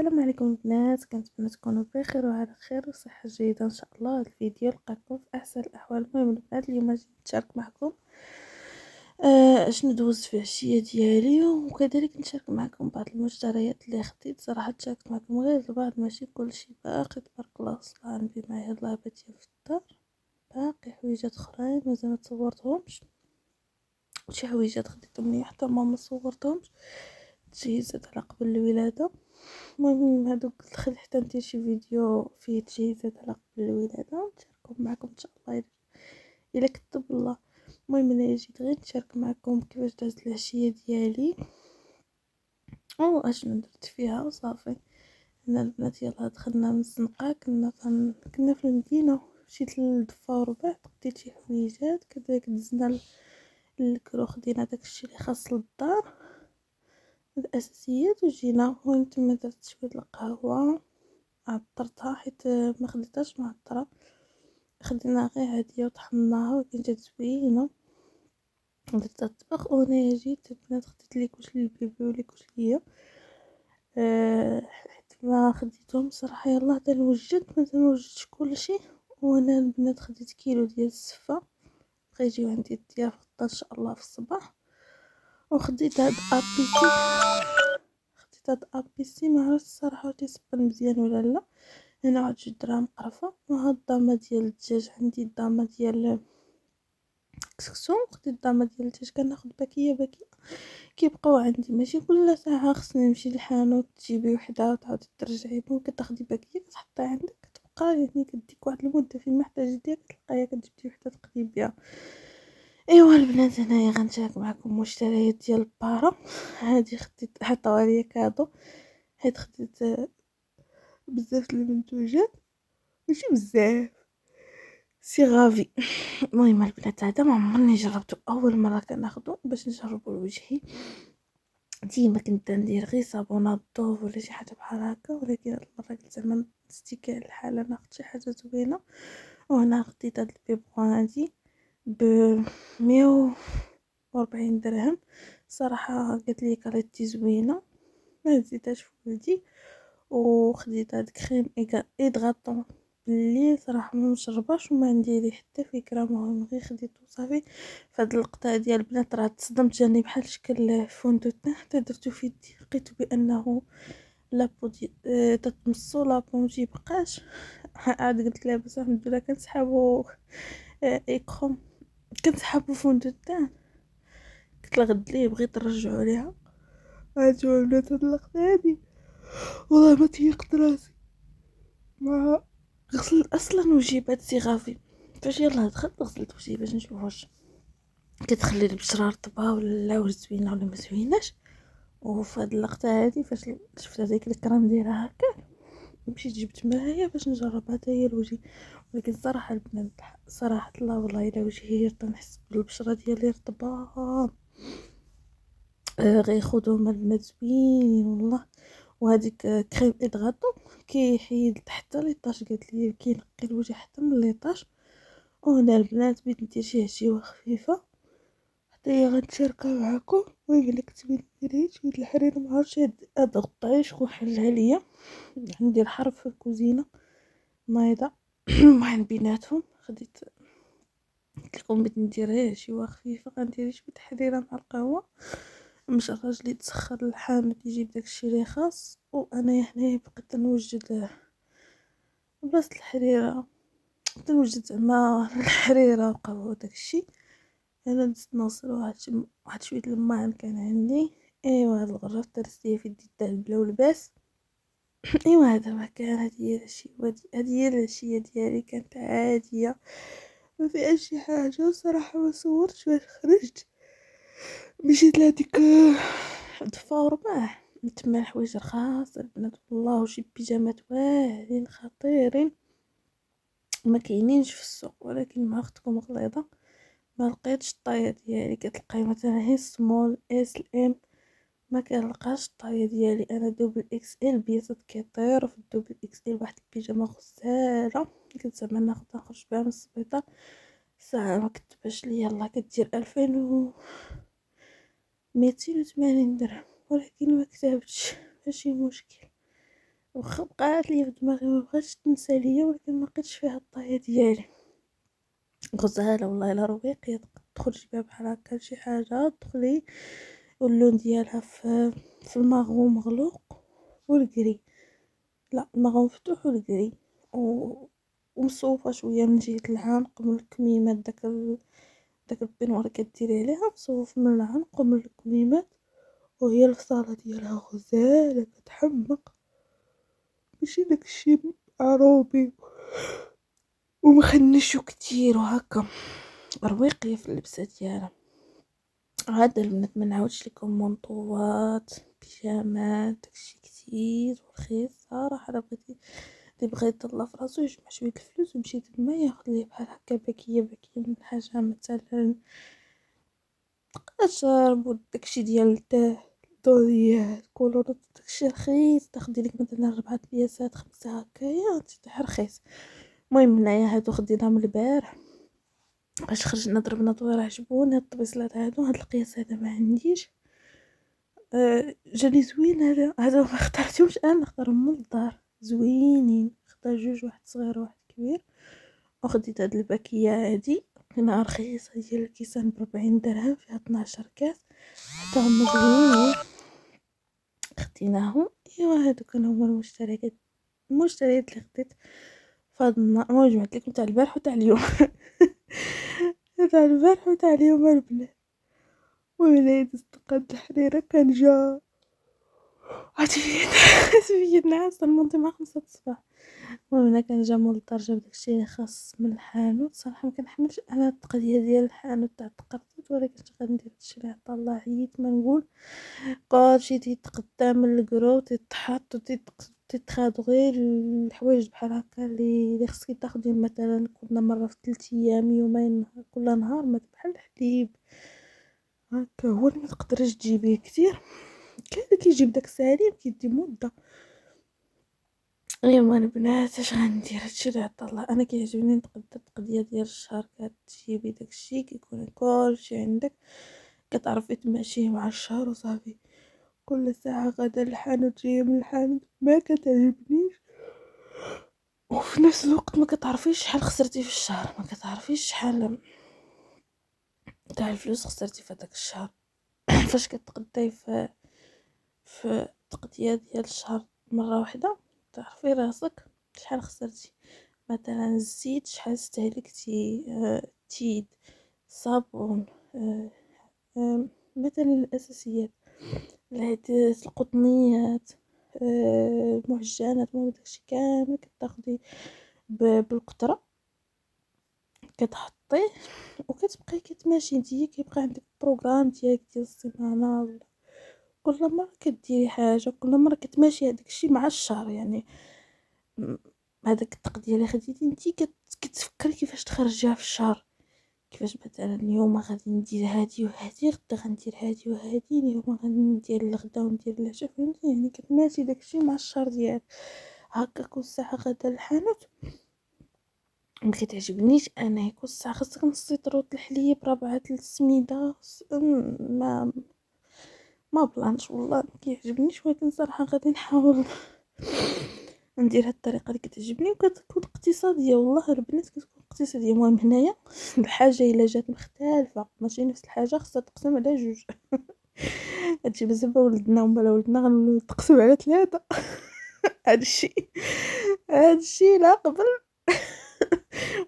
السلام عليكم البنات، كنتمنى تكونوا بخير وعلى خير وصحه جيده ان شاء الله. هذا الفيديو لقاكم في احسن الاحوال. المهم البنات، اليوم جيت نشارك معكم شنو دوزت في العشيه ديالي، وكذلك نشارك معكم بعض المشتريات اللي خديت. صراحه شاركت معكم غير البعض، ماشي كلشي. باقي تبارك الله وصل عندي معايا اللعبه ديال في الدار، باقي حويجات اخرين مازال ما تصورتهمش، شي حويجات خديتهم لي حتى ما صورتهمش، تجهيزات على قبل الولاده. المهم هادوك دخل حتى ندير شي فيديو فيه تجهيزات على قبل الولاده نشاركهم معكم ان شاء الله الا كتب الله. المهم انا جيت غير نشارك معكم كيفاش دازت العشيه ديالي او اشنو درت فيها وصافي. انا البنات يلا دخلنا من الزنقه، كنا في المدينه، مشيت للدفا وربعت خديت شي حويجات، كذلك دزنا للكرو خدينا داكشي اللي خاص للدار الاساسيات وجينا. المهم تما درت شويه القهوه، عطرتها حيت ما خديتهاش معطره، خديناها غير عاديه وطحناها ولكن جات زوينه. درت الطبخ وهنايا جيت البنات خديت لي كوش للبيبي ولي كوش ليا حيت ما خديتهم صراحه. يلا حتى نوجد مازال موجدتش كلشي. وانا البنات خديت كيلو ديال السفه بغا يجيو عندي الضياف غدا ان شاء الله في الصباح. وخديت هاد ابيسي، خديت هاد ابيسي ما عرفتش الصراحه واش يصبر مزيان ولا لا. هنا واحد 2 دراهم قرفه. وهاد الضامه ديال الدجاج، عندي الضامه ديال كسكسو، خديت الضامه ديال الدجاج. كناخد باكيه باكيه كيبقاو عندي، ماشي كل ساعه خصني نمشي للحانوت تجيبي وحده وتعاودي ترجعي. ممكن تاخدي باكيه كتحطيها عندك كتبقى يعني كديك واحد المده فين ما احتاجتيها كتلقايها كتجبدي وحده تقضي بها. ايوا البنات هنايا غنشارك معكم مشتريات ديال البارا. هادي خديت عطاوها ليا كادو حيت خديت بزاف د المنتوجات، ماشي بزاف، سي غافي. المهم البنات هذا ما عمرني جربته، اول مره كناخدو باش نجربو لوجهي. ديما كنت ندير غير صابونات الضوف ولا شي حاجه بحال هكا، ولكن هاد المره قلت زعما نستيكي على الحاله ناخد شي حاجه زوينه. وهنا خديت هاد البيبغون هادي ب 140 درهم. صراحه قالت لي كاليتي زوينه ما نزيدهاش في ولدي. وخديت هاد كريم ايدغاطون اللي صراحه ما مشرباش وما عندي ليه حتى فكره، المهم غير خديته صافي. فهاد اللقطه ديال البنات راه تصدمت، جاني بحال شكل فوندوتان حتى درتو في يدي، لقيت بانه لابو دي تتمصو لابو مجيبقاش. عاد قلت لها بس الحمد لله كنسحابو ايكروم، كنسحابو فوندوتان. قلت لها غد ليه بغيت نرجعو ليها. هانتوما البنات هاد اللقطه هادي والله ما تيقت راسي مع غسلت اصلا وجهي بهاد سي غافي. فاش يلا دخلت غسلت وجهي باش نشوف واش كتخلي البشره رطبه ولا واش زوينه ولا ما زويناش. وفي هاد اللقطه هادي فاش شفت هذيك الكريم ديالها هكا مشيت جبت مرايه باش نجربها حتى هي لوجهي. ولكن الصراحه البنات صراحه الله والله الا وجهي نحس بالبشره ديالي رطبه. غير خذوهم البنات زوينين والله. وهذيك كريم ادغاطو كيحيد حتى ليطاج، قالت لي كينقي الوجه حتى من ليطاج. وهنا البنات بغيت ندير شي هشيوه خفيفه حتى هي غنشاركها معاكم. المهم الا كنتي ديري شويه الحرير، ما عرفتش هاد غطاي شكون حلها ليا، عندي الحرب في الكوزينه نايضه. المهم بيناتهم خديت، قلت لكم بغيت ندير غير هشيوه خفيفه، غندير شويه حريره مع القهوه. مشى راجلي تسخر الحامض يجيب داكشي اللي خاص، وانا هنا بقيت نوجد بلاصه الحريره، تنوجد زعما الحريره وقهوه وداكشي. انا دزت نوصل واحد شويه الماء كان عندي. ايوا هاد الغرف درت ليا في يدي تاع بلا ولباس. ايوا هذا ما كان، هذه هي العشيه، هذه هي العشيه ديالي كانت عاديه ما فيهاش شي حاجه صراحه. ما صورتش واش خرجت، مشيت لهاديك دفا ورباح تما الحوايج رخاص البنات والله، وشي بيجامات واعرين خطيرين ما كاينينش في السوق. ولكن مع اختكم غليظه ما لقيتش الطايه ديالي، كتلقاي مثلا هي سمول اس الام، ما كنلقاش الطايه ديالي. انا دوبل اكس ال بيضات كيطيروا في الدوبل اكس ال. واحد البيجامه غزاله كنت زعما نخرج بها من السبيطار، ساعه ما كتبش لي يلاه كدير 2280 درهم، ولكن ما كتبتش ماشي مشكل. واخا بقات لي في دماغي ما بغيتش تنسى ليا، ولكن ما لقيتش فيها الطايه ديالي. غزاله والله الا رقيقه، تخرجي بها بحال هكا شي حاجه تدخلي واللون ديالها في الماغو مغلوق والكري، لا الماغو مفتوح والكري و... ومصوفه شويه من جهه العنق من الكميمات، داك البنوار كديري عليها مصوف من العنق ومن الكميمات، وهي الفصاله ديالها غزاله كتحمق، ماشي داكشي عروبي ومخنشو كتير وهكا، رويقيه في اللبسه ديالها. عاد البنات ما نعاودش لكم منطوات بيجامات داكشي كتير ورخيص صراحه. الا بغيتي اللي بغى يطلع فراسو يجمع شويه الفلوس ويمشي تما ياخذ ليه بحال هكا باكيه من حاجه مثلا شرب وداكشي ديال الدوريات كولورات، داكشي رخيص تاخدي لك مثلا 4 بياسات 5 هكايا تاع رخيص. المهم هنايا هادو خديناها من البارح باش خرجنا ضربنا دويره، عجبوني هاد الطبيصلات هادو. هاد القياس هذا ما عنديش، جاني زوين هذا ما اخترتهمش انا، اختارهم من الدار زوينين، اختار جوج، واحد صغير وواحد كبير. وخديت هاد الباكيه هادي هنا رخيصه ديال الكيسان ب40 درهم، فيها 12 كاس حتى هما زوينين خديناهم. ايوا هادو كانوا هما المشتريات اللي خديت فهاد النهار. المهم جمعت لكم تاع البارح وتاع اليوم تاع البارح وتاع اليوم البنات. ووليت استقد الحريرة كان جا عرفتي في النعاس نوضي مع 5 الصباح. المهم انا كان جا مول الدار جاب داكشي خاص من الحانوت. صراحه ما كنحملش انا التقضيه ديال الحانوت تاع التقرطيط، ولكن غندير هادشي اللي عطا الله. عييت ما نقول كلشي تيتقدا من الكرو تيتحط تيتخادو غير الحوايج بحال هكا اللي خصك تاخديهم مثلا كل مره في 3 ايام يومين كل نهار، ما بحال الحليب هكا هو اللي ما تقدريش تجيبيه كتير. كاين اللي كيجيب داك الساليم كيدي مده. ايوا البنات اش غندير، هادشي اللي عطا الله. انا كيعجبني نتقدا التقضيه ديال الشهر، كتجيبي داكشي كيكون كلشي عندك كتعرفي تماشيه مع الشهر وصافي. كل ساعه غدا الحانوت جايه من الحانوت ما كتعجبنيش، وفي نفس الوقت ما كتعرفيش شحال خسرتي في الشهر، ما كتعرفيش شحال تاع الفلوس خسرتي في داك الشهر. فاش كتقداي في التقضيه ديال الشهر مره واحده تعرفي راسك شحال خسرتي. مثلا الزيت شحال استهلكتي، تيد، صابون، مثلا الاساسيات، العدس، القطنيات، المعجنات. المهم داكشي كامل كتاخدي بالقطره كتحطيه وكتبقاي كتماشي نتيا. كيبقى عندك بروغرام ديالك ديال السيمانه، ولا كل مره كديري حاجه كل مره كتماشي هذاك الشيء مع الشهر. يعني هذاك التقدير اللي خديتي انتي كتفكري كيفاش تخرجيها في الشهر. كيفاش مثلا اليوم غادي ندير هادي وهادي، غدا غندير هادي وهادي، اليوم غادي ندير الغدا وندير العشاء، فهمتي؟ يعني كتماشي داكشي مع الشهر ديالك هكا. كل ساعه غدا الحانوت ما كتعجبنيش انا. كل ساعه خاصك نص لتر الحليب، 4 السميده، ما بلانش والله ما كيعجبنيش. ولكن صراحه غادي نحاول ندير هاد الطريقه اللي كتعجبني وكتكون اقتصاديه. والله البنات كتكون اقتصاديه. المهم هنايا الحاجه الا جات مختلفه ماشي نفس الحاجه خاصها تقسم على جوج. هادشي بزاف ولدنا ومالا ولدنا غنتقسم على 3. هادشي لا قبل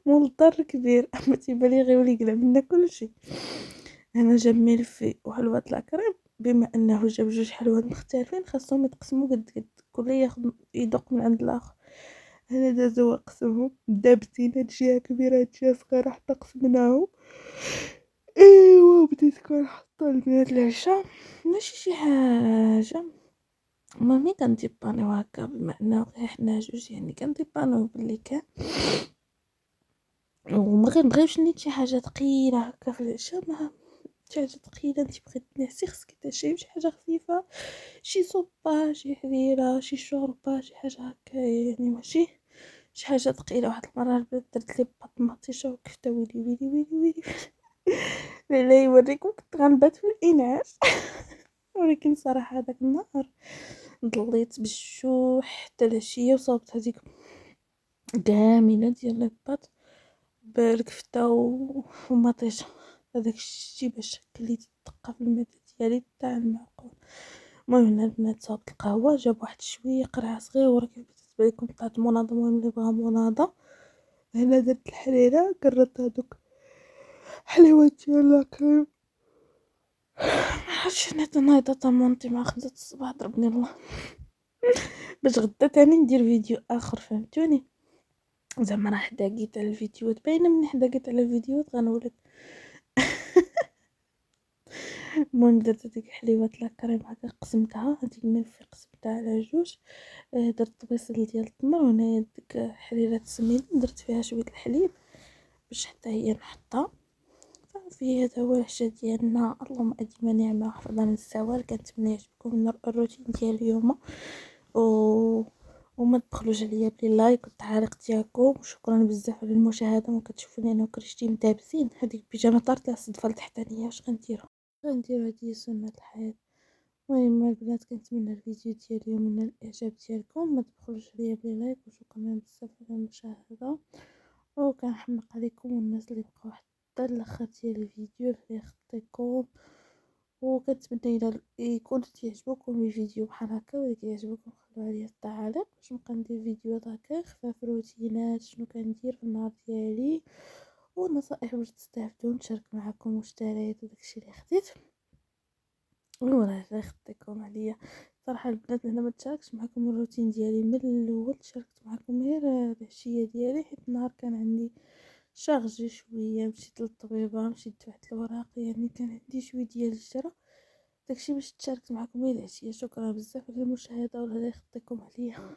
مضطر كبير. اما تيبالي غيولي يقلع منا كلشي. انا جاب ملفي وحلوات لاكريم، بما انه جاب جوج حلوات مختلفين خاصهم يتقسموا قد كل ياخذ يدق من عند الاخر. انا دازو قسمهم دابتين، هادشي كبيره هادشي صغيره حتى قسمناهم. ايوا بديت كنحط البنات العشاء ماشي شي حاجه. مامي كنديبانيو هكا بما انه غير حنا جوج، يعني كنديبانيو باللي كان. وما غنبغيوش نيت شي حاجه ثقيله هكا في العشاء. ما شي حاجه ثقيله انت بغيتي تنعسي خصك تعشي بشي حاجه خفيفه، شي صوبه، شي حريره، شي شوربه، شي حاجه هكا. يعني ماشي شي حاجه ثقيله. واحد المره البنات درت لي بط مطيشه وكفته ويلي ويلي ويلي ويلي لا يوريكم كنت غنبات في الانعاش. ولكن صراحة هذاك النهار ضليت بالجوع حتى العشية، وصاوبت هذيك كاملة ديال لي باط بالكفتة ومطيشة. هذاك الشي باش كليت الدقة في المعدة ديالي تاع المعقول. المهم هنا البنات صاوبت القهوة، جاب واحد شوية قرعة صغيرة كيف بالنسبة لكم طاعة مناضة. المهم اللي بغا مناضة هنا درت الحريرة، قررت هادوك حليوات ديال لاكريم. معرفتش نيت نايضة طمونتي مع 5 الصباح، ضربني الله. باش غدا تاني ندير فيديو اخر، فهمتوني؟ زعما راه حداقيت على الفيديوهات، باينه مني حداقيت على الفيديوهات غنولد. المهم درت هذيك حليوات لاكريم هكا، قسمتها هذيك الملفي قسمتها على جوج. درت طبيصل ديال التمر، وهنايا ديك حريرات السميده درت فيها شويه الحليب باش حتى هي نحطها. صافي هذا هو العشاء ديالنا. اللهم اديم نعمه وحفظنا من الزوال. كنتمنى يعجبكم الروتين ديال اليوم، و وما تبخلوش عليا بلي لايك والتعاليق ديالكم، وشكرا بزاف على المشاهده. ما كتشوفوني انا وكريستي مدابزين، هذيك البيجامه طارت لها الصدفه لتحتانيه، واش غنديرو هذه سنه الحياه. المهم البنات كنتمنى الفيديو ديال اليوم من الاعجاب ديالكم، ما تبخلوش عليا بلي لايك، وشكرا بزاف على المشاهده. وكنحمق عليكم والناس اللي بقاو حتى الاخر ديال الفيديو، الله يخطيكم. وكنتمنى الى يكون تعجبكم الفيديو بحال هكا، ولا كيعجبكم خلوا عليا التعاليق باش نبقى ندير فيديوهات هكا خفاف، روتينات شنو كندير في النهار ديالي، ونصائح باش تستافدوا. نشارك معكم واش داريت وداكشي اللي خديت. وراه الله يخطيكم عليا. صراحه البنات انا ما تشاركش معكم الروتين ديالي من الاول، شاركت معكم غير العشيه ديالي، حيت النهار كان عندي شارجي شويه. مشيت للطبيبه، مشيت دفعت الوراق، يعني كان عندي شويه ديال الجرا. داكشي باش تشاركت معكم غير العشيه. شكرا بزاف على المشاهده، والله يخطيكم عليا.